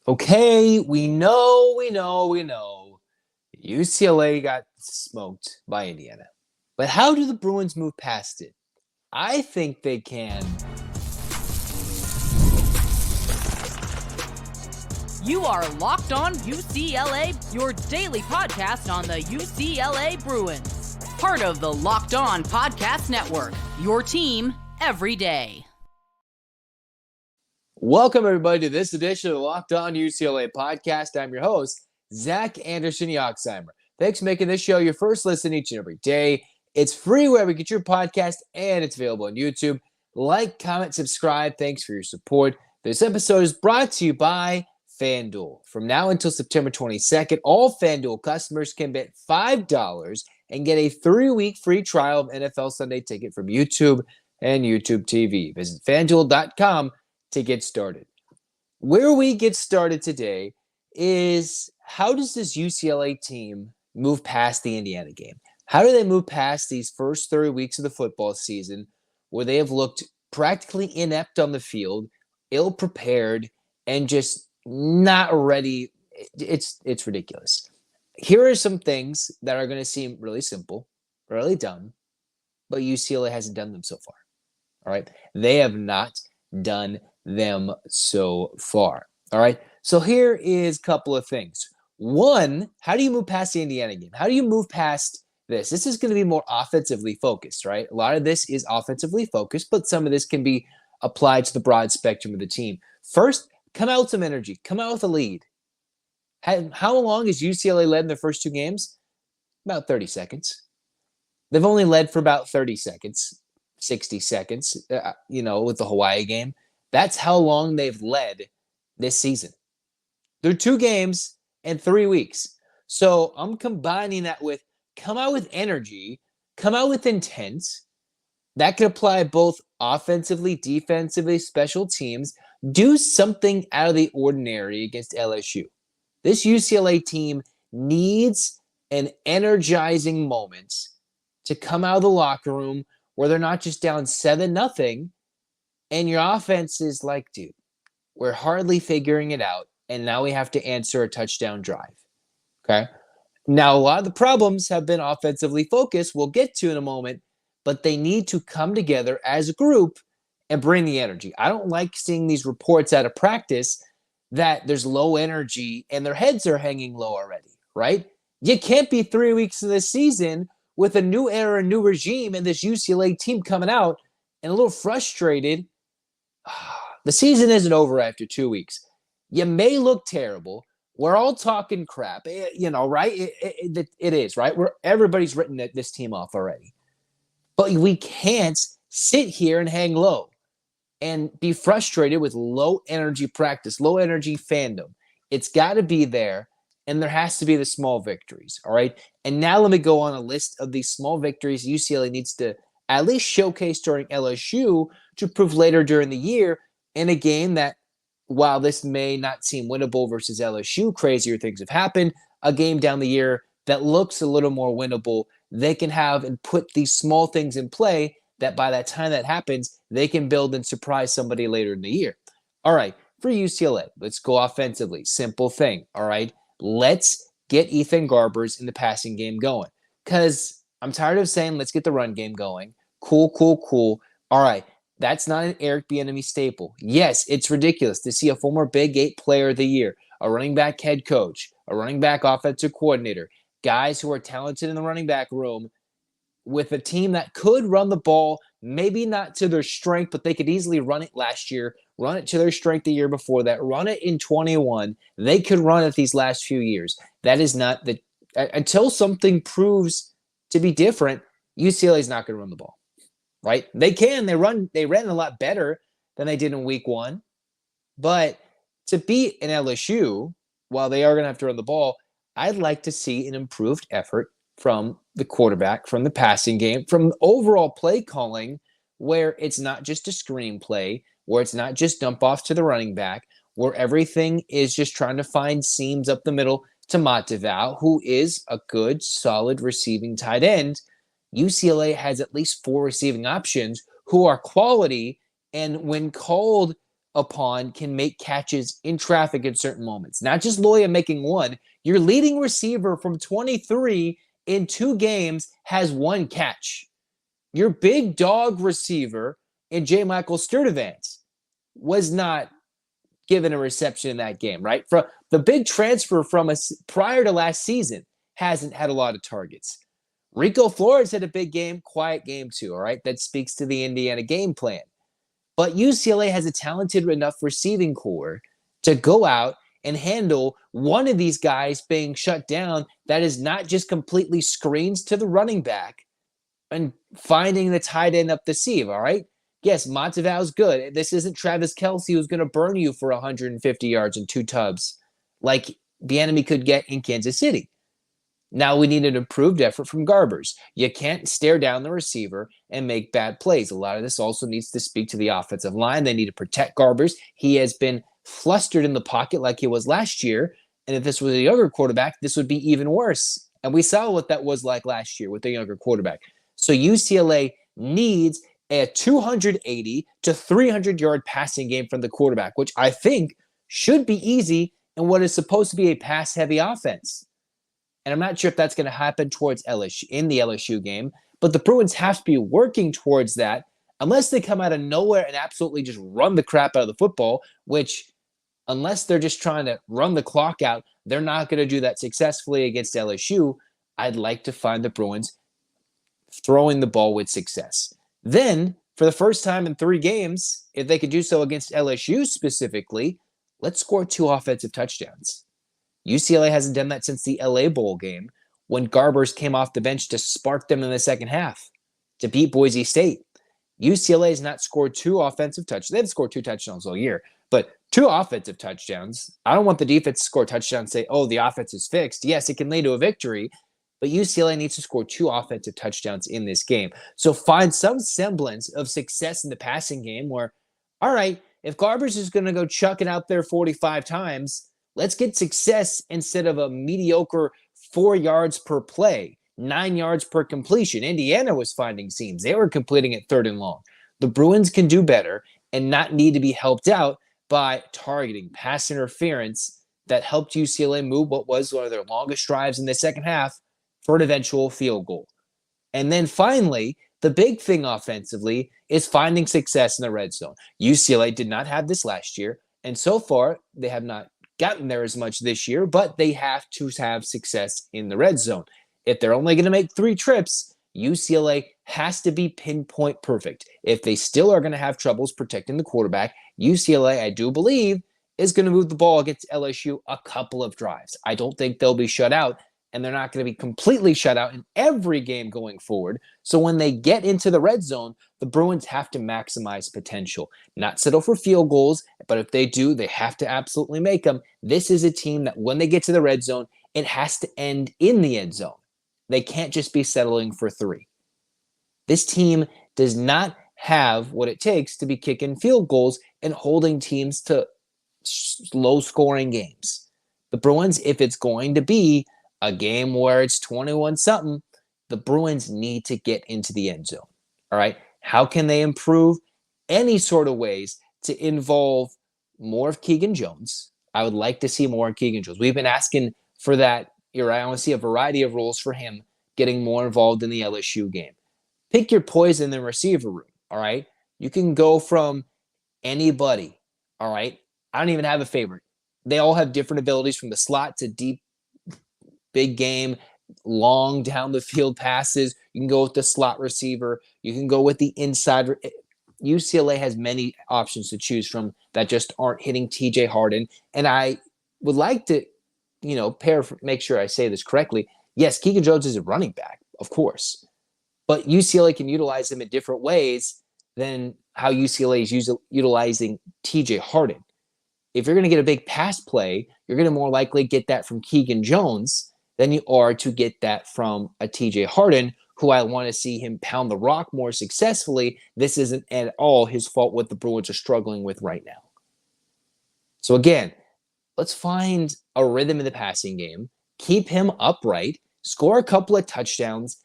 Okay, we know. UCLA got smoked by Indiana. But how do the Bruins move past it? I think they can. You are Locked On UCLA, your daily podcast on the UCLA Bruins. Part of the Locked On Podcast Network, your team every day. Welcome, everybody, to this edition of the Locked On UCLA Podcast. I'm your host, Zach Anderson-Yoxsimer. Thanks for making this show your first listen each and every day. It's free wherever you get your podcast, and it's available on YouTube. Like, comment, subscribe. Thanks for your support. This episode is brought to you by FanDuel. From now until September 22nd, all FanDuel customers can bet $5 and get a 3-week free trial of NFL Sunday Ticket from YouTube and YouTube TV. Visit FanDuel.com to get started. Where we get started today is how does this UCLA team move past the Indiana game? How do they move past these first 30 weeks of the football season where they have looked practically inept on the field, ill-prepared, and just not ready? It's ridiculous. Here are some things that are going to seem really simple, really dumb, but UCLA hasn't done them so far. All right? They have not done them so far. All right. So here is a couple of things. One, how do you move past the Indiana game? How do you move past this? This is going to be more offensively focused, right? A lot of this is offensively focused, but some of this can be applied to the broad spectrum of the team. First, come out with some energy. Come out with a lead. How long has UCLA led in their first two games? About 30 seconds. They've only led for about 30 seconds, 60 seconds, with the Hawaii game. That's how long they've led this season. They're 2 games and 3 weeks. So I'm combining that with come out with energy, come out with intent. That could apply both offensively, defensively, special teams. Do something out of the ordinary against LSU. This UCLA team needs an energizing moment to come out of the locker room where they're not just down 7-0. And your offense is like, dude, we're hardly figuring it out. And now we have to answer a touchdown drive. Okay. Now, a lot of the problems have been offensively focused. We'll get to in a moment. But they need to come together as a group and bring the energy. I don't like seeing these reports out of practice that there's low energy and their heads are hanging low already, right? You can't be 3 weeks of this season with a new era, a new regime, and this UCLA team coming out and a little frustrated. The season isn't over after 2 weeks. You may look terrible. We're all talking crap, right? It is, right? Everybody's written this team off already. But we can't sit here and hang low and be frustrated with low energy practice, low energy fandom. It's got to be there, and there has to be the small victories, all right? And now let me go on a list of these small victories UCLA needs to at least showcase during LSU to prove later during the year in a game that, while this may not seem winnable versus LSU, crazier things have happened, a game down the year that looks a little more winnable. They can have and put these small things in play that by that time that happens, they can build and surprise somebody later in the year. All right, for UCLA, let's go offensively. Simple thing, all right? Let's get Ethan Garbers in the passing game going because I'm tired of saying let's get the run game going. Cool. All right, that's not an Eric Bieniemy staple. Yes, it's ridiculous to see a former Big 8 player of the year, a running back head coach, a running back offensive coordinator, guys who are talented in the running back room with a team that could run the ball, maybe not to their strength, but they could easily run it last year, run it to their strength the year before that, run it in 21. They could run it these last few years. That is not the – until something proves to be different, UCLA is not going to run the ball, right? They can. They ran a lot better than they did in week 1. But to beat an LSU, while they are going to have to run the ball, I'd like to see an improved effort from the quarterback, from the passing game, from overall play calling, where it's not just a screenplay, where it's not just dump off to the running back, where everything is just trying to find seams up the middle to Mateval, who is a good, solid receiving tight end. UCLA has at least 4 receiving options who are quality, and when called upon can make catches in traffic in certain moments. Not just Loya making one. Your leading receiver from 23 in 2 games has 1 catch. Your big dog receiver in J. Michael Sturdivant was not given a reception in that game, right? From the big transfer from us prior to last season hasn't had a lot of targets. Rico Flores had a big game, quiet game too, all right? That speaks to the Indiana game plan. But UCLA has a talented enough receiving core to go out and handle one of these guys being shut down that is not just completely screens to the running back and finding the tight end up the seam, all right? Yes, Monteval's good. This isn't Travis Kelce who's going to burn you for 150 yards and 2 tubs like the enemy could get in Kansas City. Now we need an improved effort from Garbers. You can't stare down the receiver and make bad plays. A lot of this also needs to speak to the offensive line. They need to protect Garbers. He has been flustered in the pocket like he was last year. And if this was a younger quarterback, this would be even worse. And we saw what that was like last year with a younger quarterback. So UCLA needs a 280 to 300 yard passing game from the quarterback, which I think should be easy in what is supposed to be a pass heavy offense. And I'm not sure if that's going to happen towards LSU in the LSU game, but the Bruins have to be working towards that unless they come out of nowhere and absolutely just run the crap out of the football, which unless they're just trying to run the clock out, they're not going to do that successfully against LSU. I'd like to find the Bruins throwing the ball with success. Then, for the first time in 3 games, if they could do so against LSU specifically, let's score 2 offensive touchdowns. UCLA hasn't done that since the LA Bowl game when Garbers came off the bench to spark them in the second half to beat Boise State. UCLA has not scored 2 offensive touchdowns. They've scored 2 touchdowns all year, but 2 offensive touchdowns. I don't want the defense to score touchdowns and say, oh, the offense is fixed. Yes, it can lead to a victory, but UCLA needs to score 2 offensive touchdowns in this game. So find some semblance of success in the passing game where, all right, if Garbers is going to go chuck it out there 45 times, let's get success instead of a mediocre 4 yards per play, 9 yards per completion. Indiana was finding seams. They were completing it 3rd and long. The Bruins can do better and not need to be helped out by targeting, pass interference that helped UCLA move what was one of their longest drives in the second half for an eventual field goal. And then finally, the big thing offensively is finding success in the red zone. UCLA did not have this last year, and so far they have not gotten there as much this year, but they have to have success in the red zone. If they're only going to make 3 trips, UCLA has to be pinpoint perfect. If they still are going to have troubles protecting the quarterback, UCLA, I do believe, is going to move the ball against LSU a couple of drives. I don't think they'll be shut out, and they're not going to be completely shut out in every game going forward. So when they get into the red zone, the Bruins have to maximize potential, not settle for field goals, but if they do, they have to absolutely make them. This is a team that when they get to the red zone, it has to end in the end zone. They can't just be settling for 3. This team does not have what it takes to be kicking field goals and holding teams to low-scoring games. The Bruins, if it's going to be a game where it's 21-something, the Bruins need to get into the end zone. All right? How can they improve? Any sort of ways to involve more of Keegan Jones. I would like to see more of Keegan Jones. We've been asking for that. I want to see a variety of roles for him getting more involved in the LSU game. Pick your poison in the receiver room, all right? You can go from anybody, all right? I don't even have a favorite. They all have different abilities from the slot to deep, big game, long down the field passes. You can go with the slot receiver. You can go with the inside. UCLA has many options to choose from that just aren't hitting TJ Harden. And I would like to, make sure I say this correctly. Yes, Keegan Jones is a running back, of course. But UCLA can utilize him in different ways than how UCLA is utilizing TJ Harden. If you're going to get a big pass play, you're going to more likely get that from Keegan Jones than you are to get that from a TJ Harden, who I want to see him pound the rock more successfully. This isn't at all his fault what the Bruins are struggling with right now. So again, let's find a rhythm in the passing game, keep him upright, score a couple of touchdowns,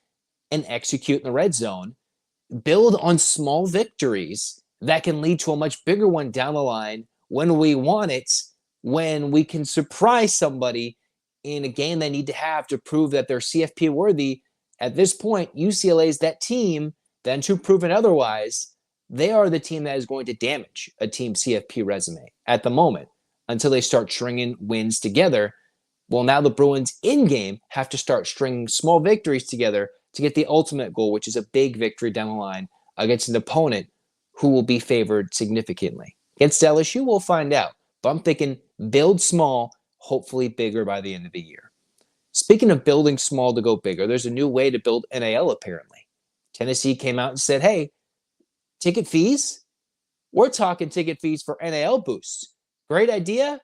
and execute in the red zone. Build on small victories that can lead to a much bigger one down the line when we want it, when we can surprise somebody in a game they need to have to prove that they're CFP worthy. At this point, UCLA is that team, then to proven otherwise, they are the team that is going to damage a team's CFP resume at the moment until they start stringing wins together. Well, now the Bruins in-game have to start stringing small victories together to get the ultimate goal, which is a big victory down the line against an opponent who will be favored significantly. Against LSU, we'll find out. But I'm thinking build small, hopefully bigger by the end of the year. Speaking of building small to go bigger, there's a new way to build NIL apparently. Tennessee came out and said, hey, ticket fees? We're talking ticket fees for NIL boosts. Great idea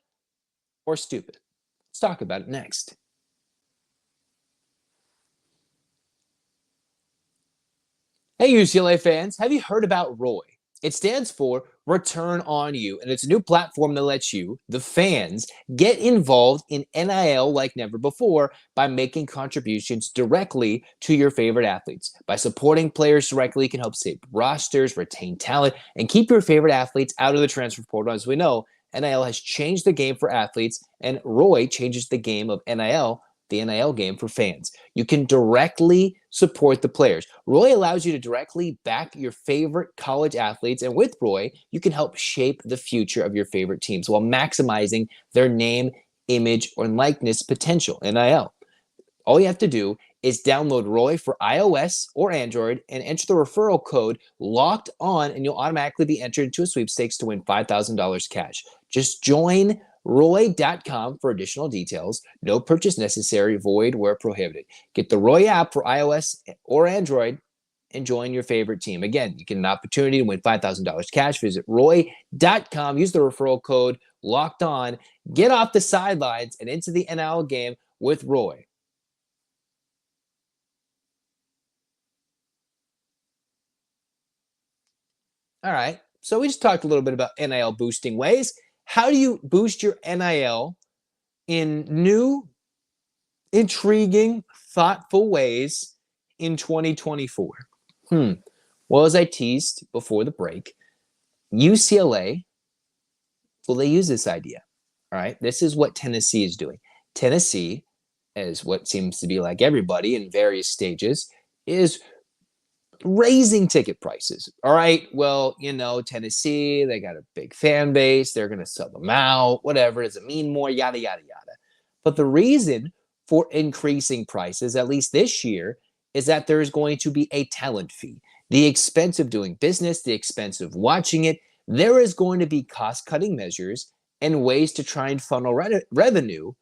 or stupid? Let's talk about it next. Hey, UCLA fans, have you heard about ROY? It stands for Return on You, and it's a new platform that lets you, the fans, get involved in NIL like never before by making contributions directly to your favorite athletes. By supporting players directly, you can help save rosters, retain talent, and keep your favorite athletes out of the transfer portal. As we know, NIL has changed the game for athletes, and ROY changes the game of NIL, the NIL game for fans. You can directly support the players. ROY allows you to directly back your favorite college athletes, and with ROY, you can help shape the future of your favorite teams while maximizing their name, image, or likeness potential, NIL. All you have to do is download ROY for iOS or Android and enter the referral code Locked On, and you'll automatically be entered into a sweepstakes to win $5,000 cash. Just join Roy.com for additional details. No purchase necessary, void where prohibited. Get the Roy app for iOS or Android and join your favorite team. Again, you get an opportunity to win $5,000 cash. Visit Roy.com. Use the referral code Locked On. Get off the sidelines and into the NIL game with Roy. All right. So we just talked a little bit about NIL boosting ways. How do you boost your NIL in new, intriguing, thoughtful ways in 2024? Well, as I teased before the break, UCLA, well, they use this idea. All right. This is what Tennessee is doing. Tennessee, as what seems to be like everybody in various stages, is raising ticket prices. All right. Well, Tennessee, they got a big fan base. They're going to sell them out, whatever. Does it mean more? Yada, yada, yada. But the reason for increasing prices, at least this year, is that there is going to be a talent fee. The expense of doing business, the expense of watching it, there is going to be cost-cutting measures and ways to try and funnel revenue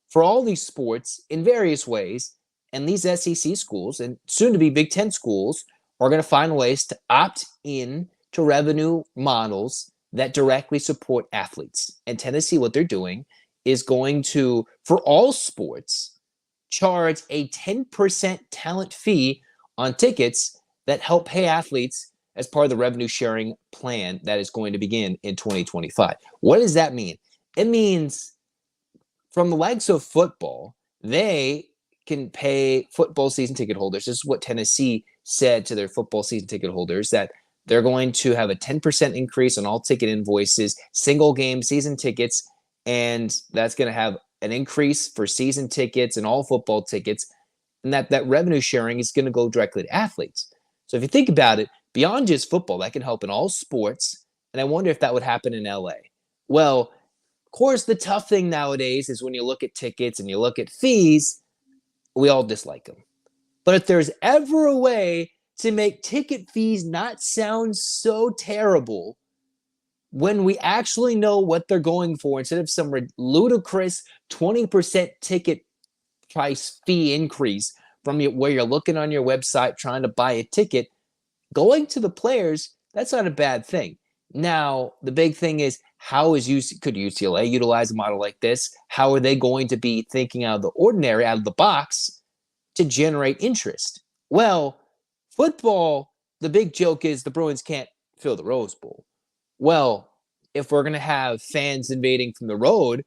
for all these sports in various ways. And these SEC schools and soon to be Big Ten schools are going to find ways to opt in to revenue models that directly support athletes. And Tennessee, what they're doing is going to, for all sports, charge a 10% talent fee on tickets that help pay athletes as part of the revenue sharing plan that is going to begin in 2025. What does that mean? It means from the likes of football, they can pay football season ticket holders. This is what Tennessee said to their football season ticket holders, that they're going to have a 10% increase on all ticket invoices, single game season tickets, and that's going to have an increase for season tickets and all football tickets, and that revenue sharing is going to go directly to athletes. So if you think about it, beyond just football, that can help in all sports, and I wonder if that would happen in LA. Well, of course, the tough thing nowadays is when you look at tickets and you look at fees, we all dislike them. But if there's ever a way to make ticket fees not sound so terrible when we actually know what they're going for, instead of some ludicrous 20% ticket price fee increase from where you're looking on your website trying to buy a ticket, going to the players, that's not a bad thing. Now, the big thing is, could UCLA utilize a model like this? How are they going to be thinking out of the ordinary, out of the box, to generate interest? Well, football, the big joke is the Bruins can't fill the Rose Bowl. Well, if we're going to have fans invading from the road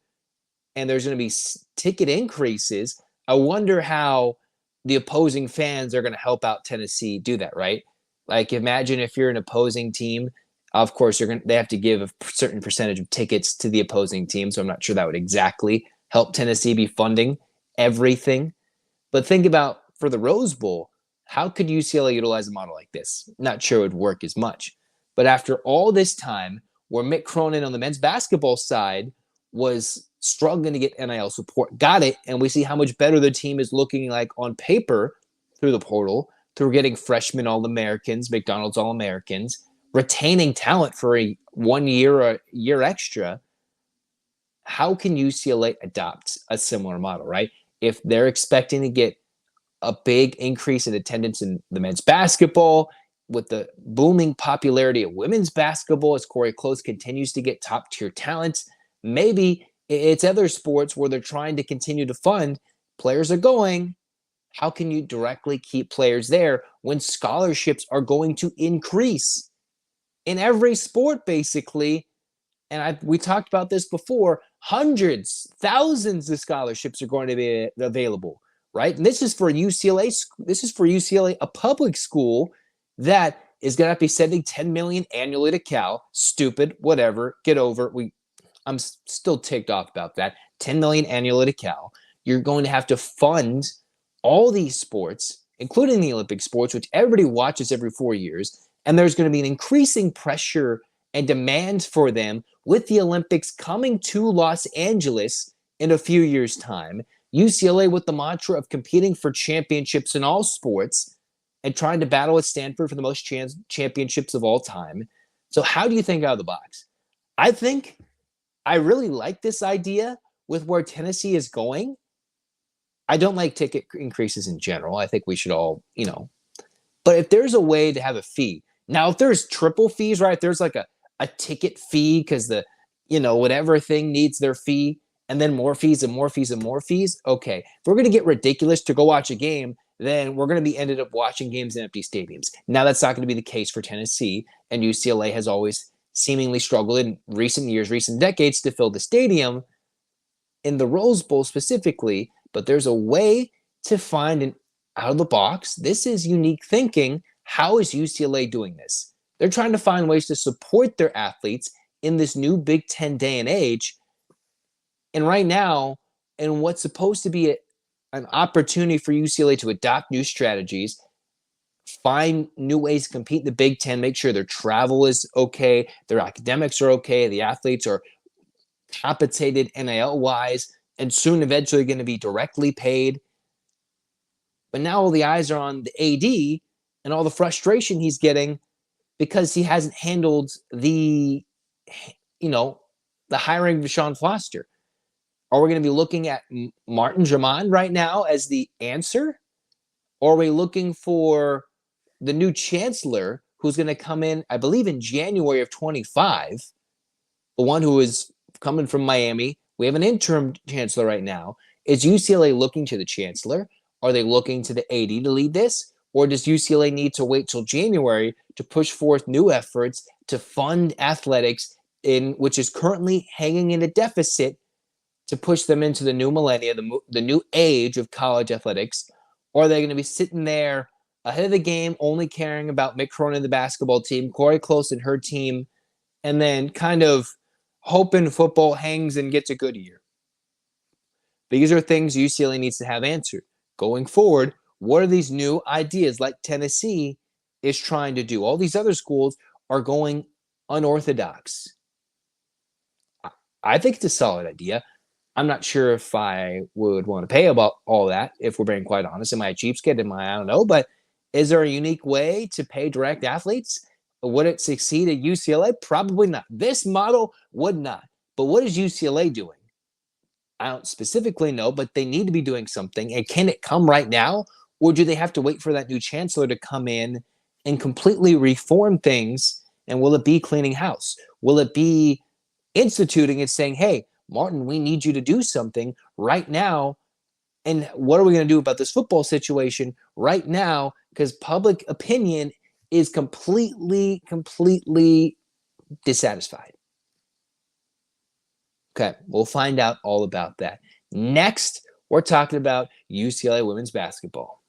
and there's going to be ticket increases, I wonder how the opposing fans are going to help out Tennessee do that, right? Like, imagine if you're an opposing team Of course, they have to give a certain percentage of tickets to the opposing team, so I'm not sure that would exactly help Tennessee be funding everything. But think about for the Rose Bowl, how could UCLA utilize a model like this? Not sure it would work as much. But after all this time, where Mick Cronin on the men's basketball side was struggling to get NIL support, got it, and we see how much better the team is looking like on paper through the portal, through getting freshmen All-Americans, McDonald's All-Americans, retaining talent for a 1 year or a year extra. How can UCLA adopt a similar model, right? If they're expecting to get a big increase in attendance in the men's basketball, with the booming popularity of women's basketball as Corey Close continues to get top-tier talent, maybe it's other sports where they're trying to continue to fund. Players are going. How can you directly keep players there when scholarships are going to increase in every sport, basically? And we talked about this before. Hundreds, thousands of scholarships are going to be available, right? And this is for UCLA. This is for UCLA, a public school that is going to be sending $10 million annually to Cal. Stupid, whatever. Get over it. I'm still ticked off about that. $10 million annually to Cal. You're going to have to fund all these sports, including the Olympic sports, which everybody watches every 4 years. And there's going to be an increasing pressure and demand for them with the Olympics coming to Los Angeles in a few years' time. UCLA with the mantra of competing for championships in all sports and trying to battle at Stanford for the most championships of all time. So how do you think out of the box? I think I really like this idea with where Tennessee is going. I don't like ticket increases in general. I think we should all, but if there's a way to have a fee. Now, if there's triple fees, right? If there's like a ticket fee because the, whatever thing needs their fee, and then more fees and more fees and more fees. Okay. If we're going to get ridiculous to go watch a game, then we're going to be ended up watching games in empty stadiums. Now, that's not going to be the case for Tennessee, and UCLA has always seemingly struggled in recent years, recent decades to fill the stadium in the Rose Bowl specifically, but there's a way to find an out of the box. This is unique thinking. How is UCLA doing this? They're trying to find ways to support their athletes in this new Big Ten day and age. And right now, in what's supposed to be an opportunity for UCLA to adopt new strategies, find new ways to compete in the Big Ten, make sure their travel is okay, their academics are okay, the athletes are compensated NIL-wise, and soon eventually going to be directly paid. But now all the eyes are on the AD and all the frustration he's getting because he hasn't handled the hiring of Deshaun Foster. Are we going to be looking at Martin Drummond right now as the answer? Or are we looking for the new chancellor who's going to come in, I believe, in January of 25, the one who is coming from Miami? We have an interim chancellor right now. Is UCLA looking to the chancellor? Are they looking to the AD to lead this? Or does UCLA need to wait till January to push forth new efforts to fund athletics, which is currently hanging in a deficit, to push them into the new millennia, the new age of college athletics? Or are they going to be sitting there ahead of the game, only caring about Mick Cronin and the basketball team, Corey Close and her team, and then kind of hoping football hangs and gets a good year? These are things UCLA needs to have answered. Going forward, what are these new ideas like Tennessee is trying to do? All these other schools are going unorthodox. I think it's a solid idea. I'm not sure if I would want to pay about all that, if we're being quite honest. Am I a cheapskate? I don't know. But is there a unique way to pay direct athletes? Would it succeed at UCLA? Probably not. This model would not. But what is UCLA doing? I don't specifically know, but they need to be doing something. And can it come right now? Or do they have to wait for that new chancellor to come in and completely reform things? And will it be cleaning house? Will it be instituting and saying, hey, Martin, we need you to do something right now. And what are we going to do about this football situation right now? Because public opinion is completely dissatisfied. Okay, we'll find out all about that. Next, we're talking about UCLA women's basketball.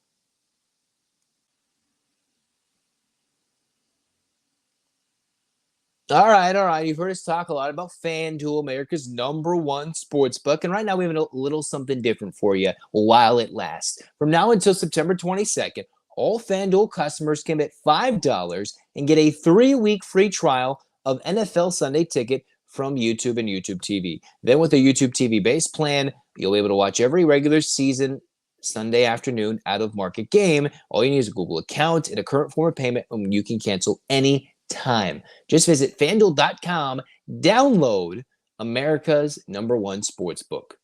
All right, all right. You've heard us talk a lot about FanDuel, America's #1 sports book. And right now we have a little something different for you while it lasts. From now until September 22nd, all FanDuel customers can bet $5 and get a 3-week free trial of NFL Sunday Ticket from YouTube and YouTube TV. Then with a YouTube TV base plan, you'll be able to watch every regular season Sunday afternoon out of market game. All you need is a Google account and a current form of payment, and you can cancel any time. Just visit FanDuel.com, download America's #1 sports book.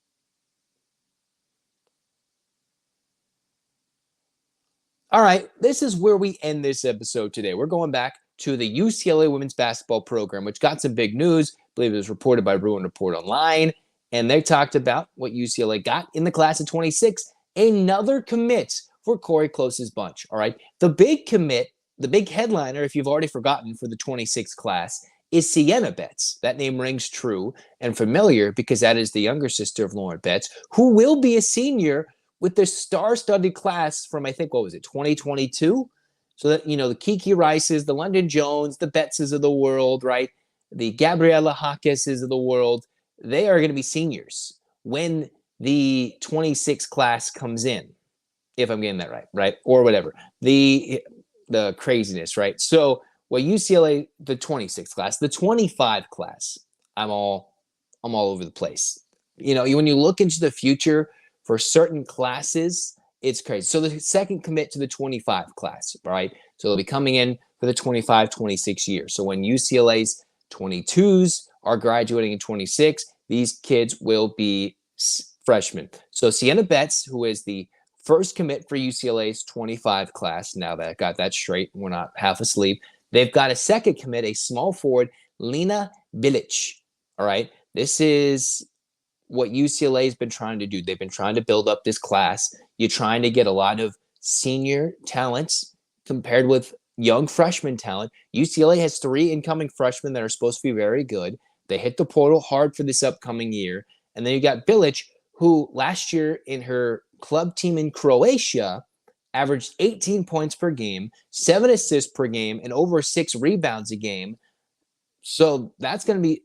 All right, this is where we end this episode today. We're going back to the UCLA women's basketball program, which got some big news. I believe it was reported by Bruin Report Online, and they talked about what UCLA got in the class of 26, another commit for Corey Close's bunch. All right, the big commit, the big headliner, if you've already forgotten, for the 26th class is Sienna Betts. That name rings true and familiar because that is the younger sister of Lauren Betts, who will be a senior with the star-studded class from, I think, 2022? So that, the Kiki Rices, the London Jones, the Bettses of the world, right? The Gabriella Hawkeses of the world, they are going to be seniors when the 26th class comes in, if I'm getting that right? Or whatever. The craziness, right? So, UCLA, the 26th class, the 25 class, I'm all over the place. When you look into the future for certain classes, it's crazy. So the second commit to the 25 class, right? So they'll be coming in for the 25, 26 years. So when UCLA's 22s are graduating in 26, these kids will be freshmen. So Sienna Betts, who is the first commit for UCLA's 25 class. Now that I got that straight, we're not half asleep. They've got a second commit, a small forward, Lena Bilic. All right. This is what UCLA has been trying to do. They've been trying to build up this class. You're trying to get a lot of senior talents compared with young freshman talent. UCLA has 3 incoming freshmen that are supposed to be very good. They hit the portal hard for this upcoming year. And then you got Bilic, who last year in her club team in Croatia averaged 18 points per game, 7 assists per game, and over 6 rebounds a game. So that's going to be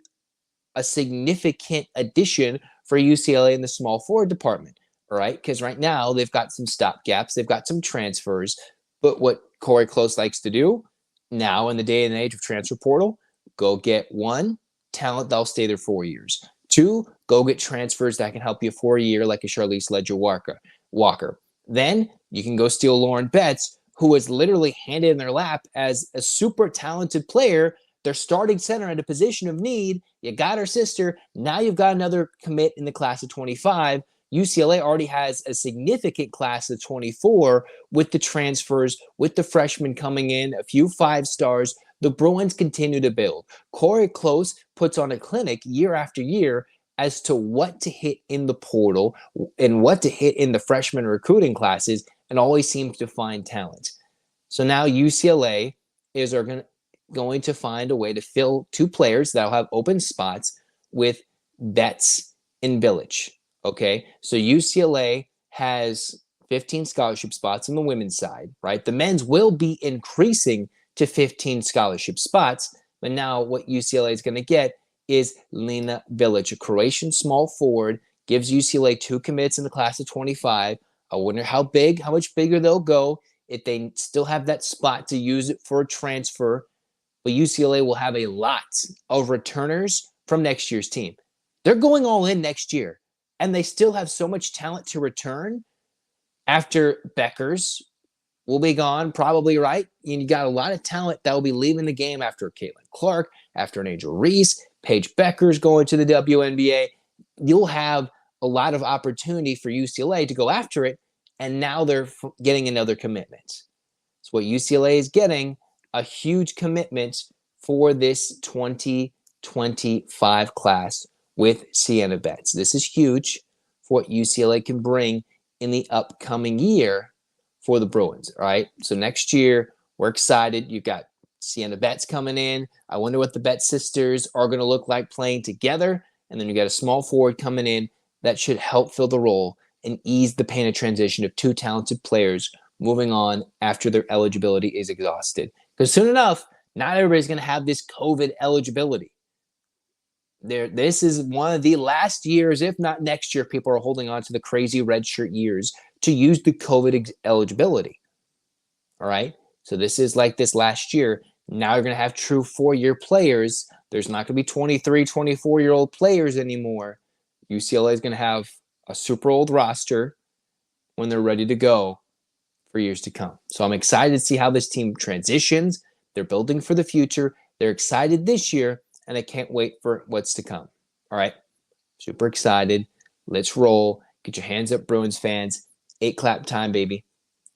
a significant addition for UCLA in the small forward department, all right? Because right now they've got some stopgaps, they've got some transfers, but what Corey Close likes to do now in the day and age of transfer portal, go get 1, talent that'll stay there 4 years. 2, go get transfers that can help you for a year, like a Charlize Ledger-Walker. Then you can go steal Lauren Betts, who was literally handed in their lap as a super talented player, their starting center at a position of need. You got her sister. Now you've got another commit in the class of 25. UCLA already has a significant class of 24 with the transfers, with the freshmen coming in, a few 5 stars. The Bruins continue to build. Corey Close puts on a clinic year after year as to what to hit in the portal and what to hit in the freshman recruiting classes, and always seems to find talent. So now UCLA is going to find a way to fill 2 players that will have open spots with Betts and Bilic. Okay, so UCLA has 15 scholarship spots on the women's side, right? The men's will be increasing to 15 scholarship spots, but now what UCLA is going to get is Lena Bilic, a Croatian small forward, gives UCLA 2 commits in the class of 25. I wonder how much bigger they'll go if they still have that spot to use it for a transfer. But UCLA will have a lot of returners from next year's team. They're going all in next year, and they still have so much talent to return after Beckers will be gone, probably, right? And you got a lot of talent that will be leaving the game after Caitlin Clark, after an Angel Reese, Paige Beckers going to the WNBA. You'll have a lot of opportunity for UCLA to go after it, and now they're getting another commitment. So what UCLA is getting, a huge commitment for this 2025 class with Sienna Betts. This is huge for what UCLA can bring in the upcoming year for the Bruins, all right? So next year, we're excited. You've got Sienna Betts coming in. I wonder what the Betts sisters are going to look like playing together. And then you got a small forward coming in that should help fill the role and ease the pain of transition of 2 talented players moving on after their eligibility is exhausted. Because soon enough, Not everybody's going to have this COVID eligibility. This is one of the last years, if not next year, people are holding on to the crazy redshirt years to use the COVID eligibility. All right? So this is like this last year. Now you're going to have true 4-year players. There's not going to be 23, 24-year-old players anymore. UCLA is going to have a super old roster when they're ready to go for years to come. So I'm excited to see how this team transitions. They're building for the future. They're excited this year, and I can't wait for what's to come. All right? Super excited. Let's roll. Get your hands up, Bruins fans. 8 clap time, baby.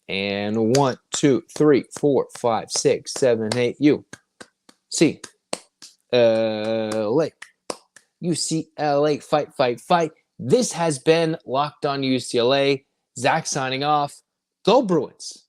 And 1, 2, 3, 4, 5, 6, 7, 8. UCLA. UCLA. Fight, fight, fight. This has been Locked On UCLA. Zach signing off. Go Bruins.